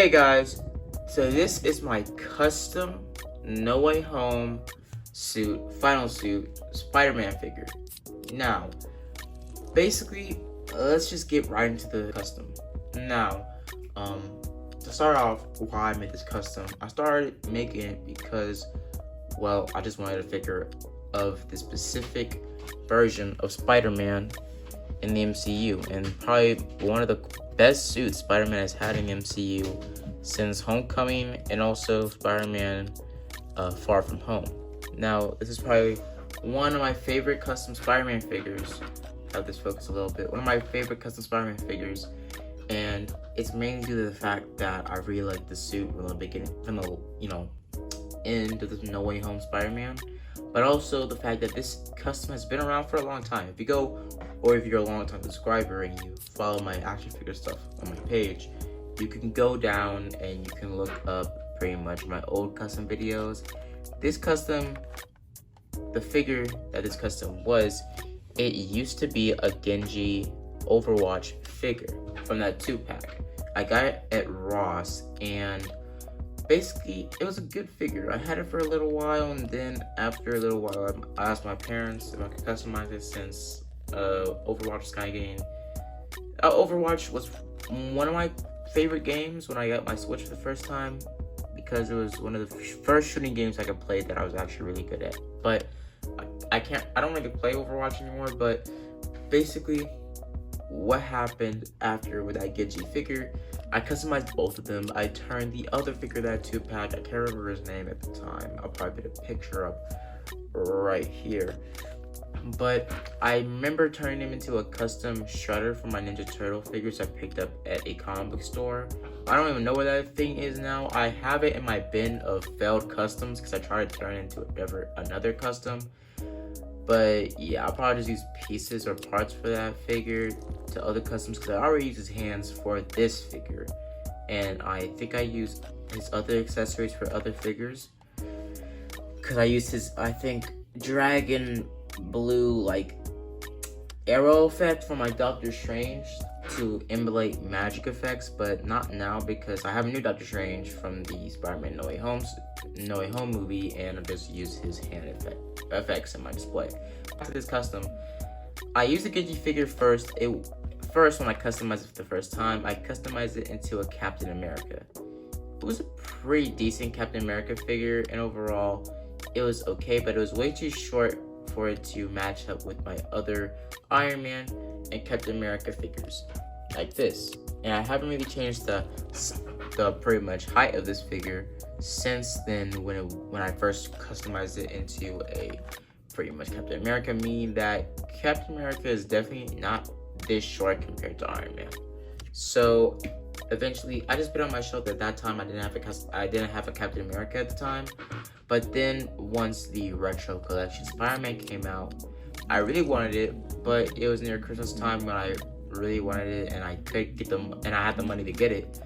Hey guys, so this is my custom No Way Home final suit Spider-Man figure. Now, basically, let's just get right into the custom. Now, to start off, why I made this custom, I started making it because, well, I just wanted a figure of the specific version of Spider-Man in the MCU, and probably one of the best suits Spider-Man has had in the MCU since Homecoming, and also Spider-Man Far From Home. Now, this is probably one of my favorite custom Spider-Man figures. Have this focus a little bit. One of my favorite custom Spider-Man figures, and it's mainly due to the fact that I really like the suit from the beginning, from the end of the No Way Home Spider-Man, but also the fact that this custom has been around for a long time. If you go, or if you're a long-time subscriber and you follow my action figure stuff on my page, you can go down and you can look up pretty much my old custom videos. This custom, the figure that this custom was, it used to be a Genji Overwatch figure from that 2-pack. I got it at Ross, and basically it was a good figure. I had it for a little while, and then after a little while I asked my parents if I could customize it, since Overwatch was kind of getting Overwatch was one of my favorite games when I got my Switch for the first time, because it was one of the first shooting games I could play that I was actually really good at. But I don't really play Overwatch anymore. But basically what happened after with that Genji figure, I customized both of them. I turned the other figure, that 2-pack, I can't remember his name at the time, I'll probably put a picture up right here, but I remember turning him into a custom Shredder for my Ninja Turtle figures I picked up at a comic book store. I don't even know where that thing is now. I have it in my bin of failed customs because I tried to turn it into another custom. But yeah, I'll probably just use pieces or parts for that figure to other customs, because I already used his hands for this figure. And I think I used his other accessories for other figures, because I used his, I think, dragon blue arrow effect for my Doctor Strange to emulate magic effects, but not now because I have a new Doctor Strange from the Spider-Man No Way Home movie, and I just use his hand effects in my display. After this custom, I used the Genji figure first. When I customized it for the first time, I customized it into a Captain America. It was a pretty decent Captain America figure, and overall it was okay, but it was way too short for it to match up with my other Iron Man and Captain America figures like this. And I haven't really changed the pretty much height of this figure since then, when I first customized it into a pretty much Captain America, meaning that Captain America is definitely not this short compared to Iron Man. So eventually I just put it on my shelf. At that time I didn't have a Captain America at the time, but then once the retro collection Spider-Man came out, I really wanted it, but it was near Christmas time when I really wanted it, and I could get them, and I had the money to get it,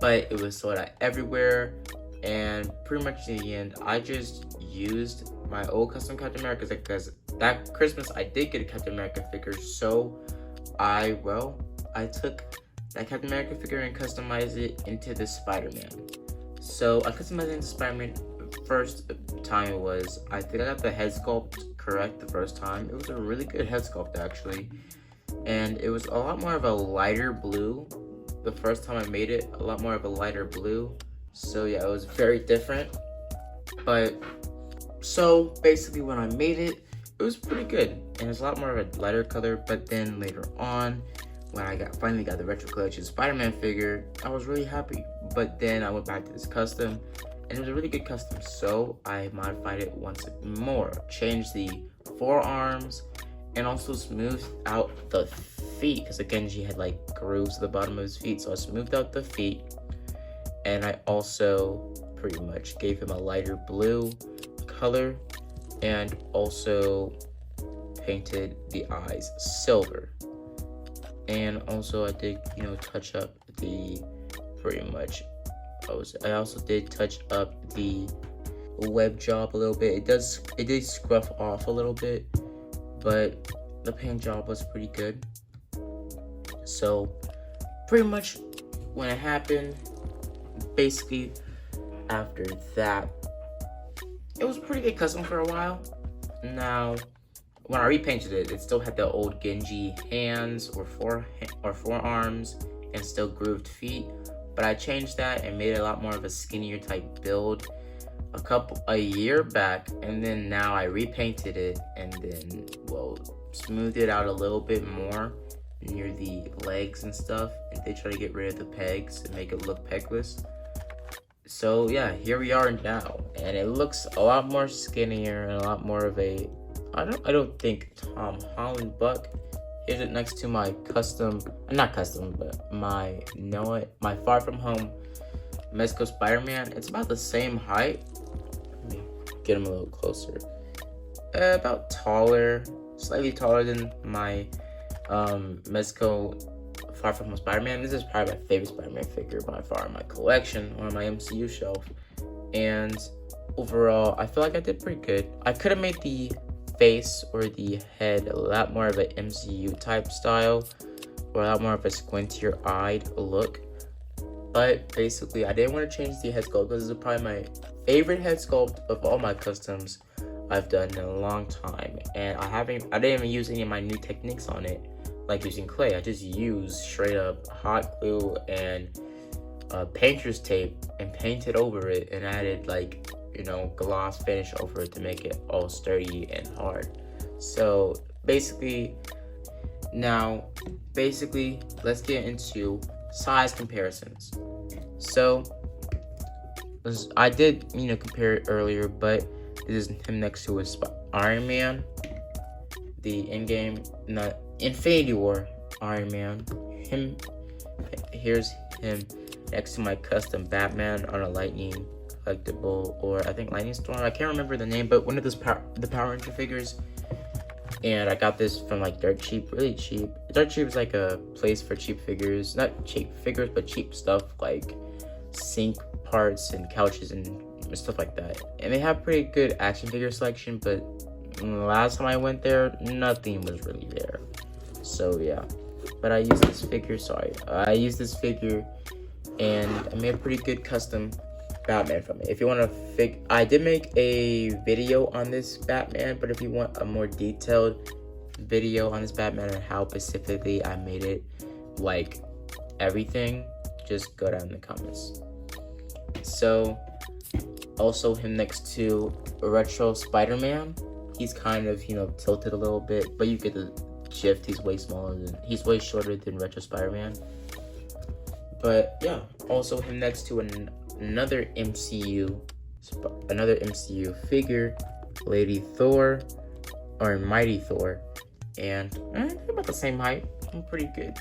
but it was sold out everywhere. And pretty much in the end, I just used my old custom Captain America, because that Christmas I did get a Captain America figure, so I took that Captain America figure and customized it into the Spider-Man. So I customized it into Spider-Man. First time I think I got the head sculpt correct the first time. It was a really good head sculpt actually, and it was a lot more of a lighter blue. The first time I made it, a lot more of a lighter blue. So yeah, it was very different. But so basically when I made it, it was pretty good, and it's a lot more of a lighter color. But then later on, when I finally got the retro collection Spider-Man figure, I was really happy. But then I went back to this custom, and it was a really good custom, so I modified it once more, changed the forearms, and also smoothed out the feet, because again, he had grooves at the bottom of his feet, so I smoothed out the feet. And I also pretty much gave him a lighter blue color, and also painted the eyes silver. And also I did, touch up the I also did touch up the web job a little bit. It did scruff off a little bit, but the paint job was pretty good. So pretty much when it happened, basically, after that, it was pretty good custom for a while. Now, when I repainted it, it still had the old Genji hands or forearms and still grooved feet. But I changed that and made it a lot more of a skinnier type build a year back, and then now I repainted it and then, well, smoothed it out a little bit more near the legs and stuff, and they try to get rid of the pegs and make it look pegless. So yeah, here we are now, and it looks a lot more skinnier and a lot more of a, I don't think Tom Holland buck. Here's it next to my not custom, but my Far From Home Mezco Spider-Man. It's about the same height. Let me get him a little closer. About taller, slightly taller than my Mezco Far From Home Spider-Man. This is probably my favorite Spider-Man figure by far in my collection, on my MCU shelf. And overall, I feel like I did pretty good. I could have made the face or the head a lot more of an MCU type style, or a lot more of a squintier eyed look. But basically, I didn't want to change the head sculpt because this is probably my favorite head sculpt of all my customs I've done in a long time. And I didn't even use any of my new techniques on it, like using clay. I just used straight up hot glue and painter's tape and painted over it and added gloss finish over it to make it all sturdy and hard. So basically, let's get into size comparisons. So I did compare it earlier, but this is him next to his Iron Man, the Infinity War Iron Man. Here's him next to my custom Batman on a Lightning collectible, or I think Lightning Storm. I can't remember the name, but one of the Power Ranger figures. And I got this from Dirt Cheap, really cheap. Dirt Cheap is like a place for cheap figures, not cheap figures, but cheap stuff like sink parts and couches and stuff like that. And they have pretty good action figure selection, but last time I went there, nothing was really there. So yeah, but I used this figure. And I made a pretty good custom Batman from it. If you want to I did make a video on this Batman, but if you want a more detailed video on this Batman and how specifically I made it, like everything, just go down in the comments. So also him next to Retro Spider-Man. He's kind of tilted a little bit, but you get the gist. He's way shorter than Retro Spider-Man. But yeah, also him next to another MCU figure, Lady Thor, or Mighty Thor, and they're about the same height. I'm pretty good,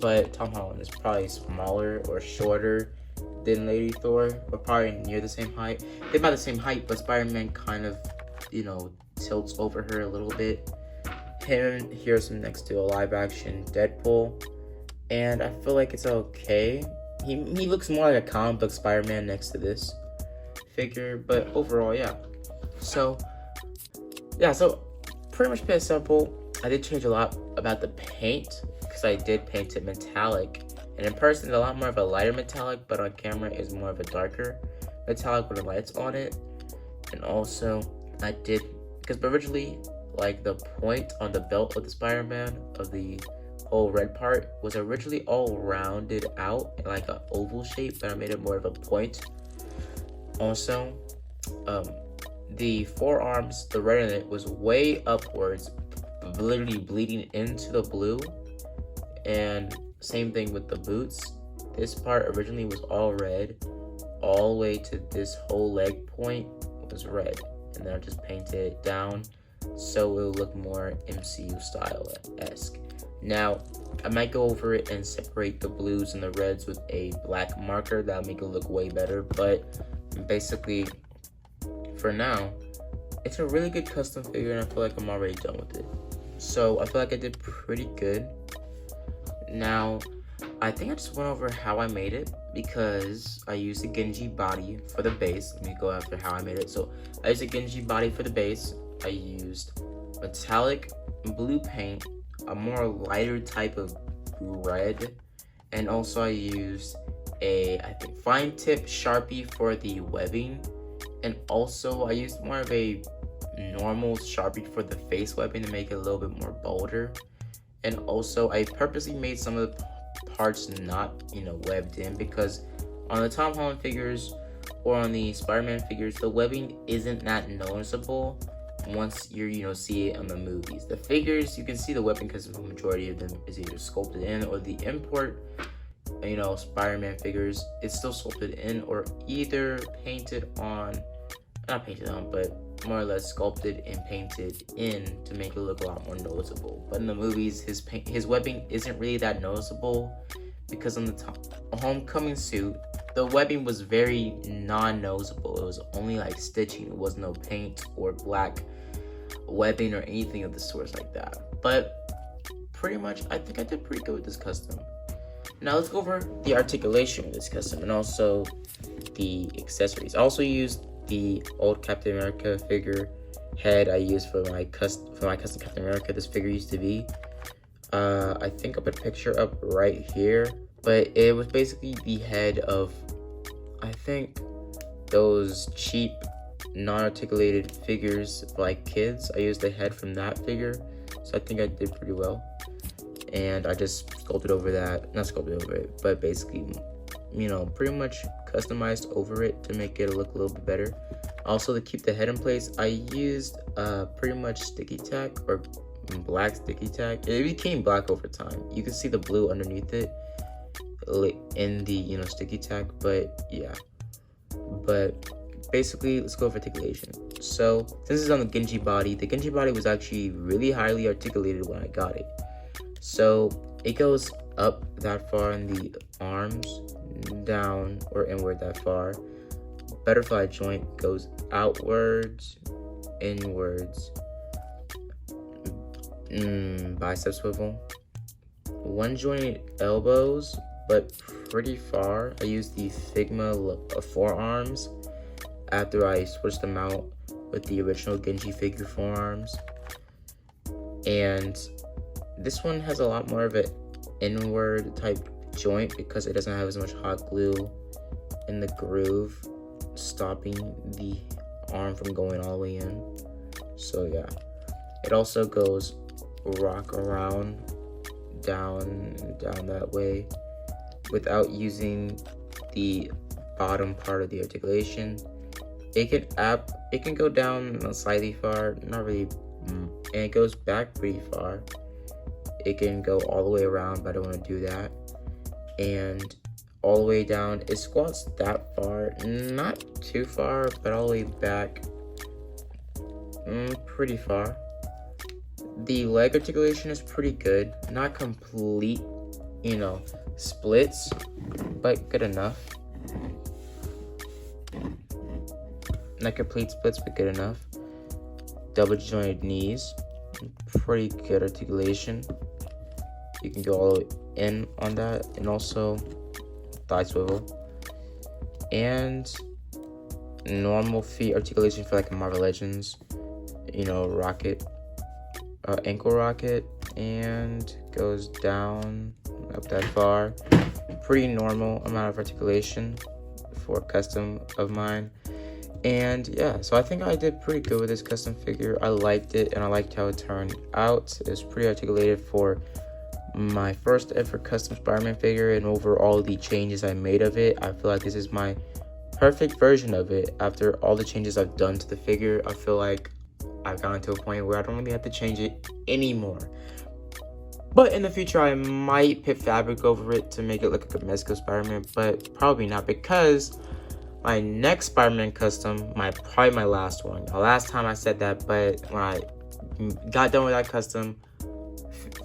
but Tom Holland is probably smaller or shorter than Lady Thor, or probably near the same height. They're about the same height, but Spider-Man kind of tilts over her a little bit. Here's him next to a live action Deadpool, and I feel like it's okay. He looks more like a comic book Spider-Man next to this figure, but overall, yeah. So pretty much pretty simple. I did change a lot about the paint because I did paint it metallic, and in person it's a lot more of a lighter metallic, but on camera is more of a darker metallic with the lights on it. And also I did, because originally the point on the belt of the Spider-Man of the whole red part was originally all rounded out in an oval shape, but I made it more of a point. Also, the forearms, the red in it was way upwards, literally bleeding into the blue. And same thing with the boots. This part originally was all red, all the way to this whole leg point was red, and then I just painted it down so it will look more MCU style-esque. Now, I might go over it and separate the blues and the reds with a black marker. That'll make it look way better. But basically, for now, it's a really good custom figure, and I feel like I'm already done with it. So I feel like I did pretty good. Now, I think I just went over how I made it because I used a Genji body for the base. Let me go after how I made it. So I used a Genji body for the base. I used metallic blue paint, a more lighter type of red, and also I used a, I think, fine tip Sharpie for the webbing, and also I used more of a normal Sharpie for the face webbing to make it a little bit more bolder. And also I purposely made some of the parts not, webbed in, because on the Tom Holland figures or on the Spider-Man figures, the webbing isn't that noticeable once you see it on the movies. The figures, you can see the webbing because the majority of them is either sculpted in, or the import Spider-Man figures, it's still sculpted in or either painted on, not painted on, but more or less sculpted and painted in to make it look a lot more noticeable. But in the movies, his webbing isn't really that noticeable, because on the Homecoming suit, the webbing was very non-noticeable. It was only like stitching. It was no paint or black webbing or anything of the sorts like that. But pretty much, I think I did pretty good with this custom. Now let's go over the articulation of this custom and also the accessories. I also used the old Captain America figure head I used for my custom Captain America. This figure used to be. I think I put a picture up right here, but it was basically the head of, I think, those cheap non-articulated figures like kids. I used the head from that figure, so I think I did pretty well. And I just sculpted over that, not sculpted over it, but basically, pretty much customized over it to make it look a little bit better. Also, to keep the head in place, I used pretty much sticky tack, or black sticky tack. It became black over time. You can see the blue underneath it in the sticky tack, but yeah. But basically, let's go over articulation. So since it's on the Genji body, the Genji body was actually really highly articulated when I got it. So it goes up that far in the arms, down or inward that far. Butterfly joint goes outwards, inwards. Bicep swivel. One jointed elbows, but pretty far. I used the Figma forearms after I switched them out with the original Genji figure forearms. And this one has a lot more of an inward type joint because it doesn't have as much hot glue in the groove, stopping the arm from going all the way in. So yeah, it also goes rock around down that way without using the bottom part of the articulation. It can go down slightly far, not really, and it goes back pretty far. It can go all the way around, but I don't want to do that. And all the way down, it squats that far, not too far, but all the way back pretty far. The leg articulation is pretty good, not complete, splits, but good enough. Not complete splits, but good enough. Double jointed knees, pretty good articulation. You can go all the way in on that, and also thigh swivel. And normal feet articulation for like a Marvel Legends, rocket, ankle rocket, and goes down up that far. Pretty normal amount of articulation for a custom of mine. And yeah, so I think I did pretty good with this custom figure. I liked it, and I liked how it turned out. It was pretty articulated for my first ever custom Spider-Man figure, and over all the changes I made of it, I feel like this is my perfect version of it. After all the changes I've done to the figure, I feel like I've gotten to a point where I don't really have to change it anymore. But in the future, I might put fabric over it to make it look like a Mezco Spider-Man, but probably not, because my next Spider-Man custom, probably my last one. The last time I said that, but when I got done with that custom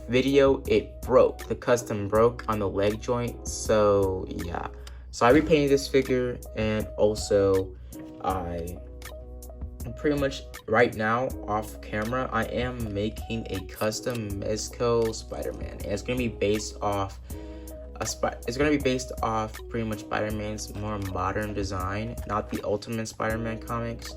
video, it broke. The custom broke on the leg joint, so yeah. So I repainted this figure, and also I pretty much right now off camera, I am making a custom Mezco Spider-Man, and it's gonna be based off pretty much Spider-Man's more modern design, not the Ultimate Spider-Man comics.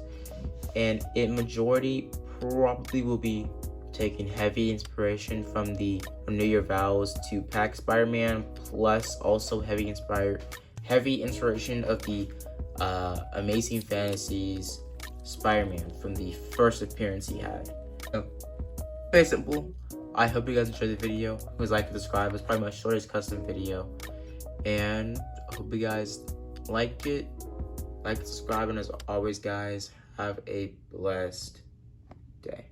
And it majority probably will be taking heavy inspiration from Know Your Vows 2-pack Spider-Man, plus also heavy heavy inspiration of the Amazing Fantasies Spider-Man from the first appearance he had. So, very simple. I hope you guys enjoyed the video. Please like and subscribe. It's probably my shortest custom video. And I hope you guys liked it. Like and subscribe. And as always, guys, have a blessed day.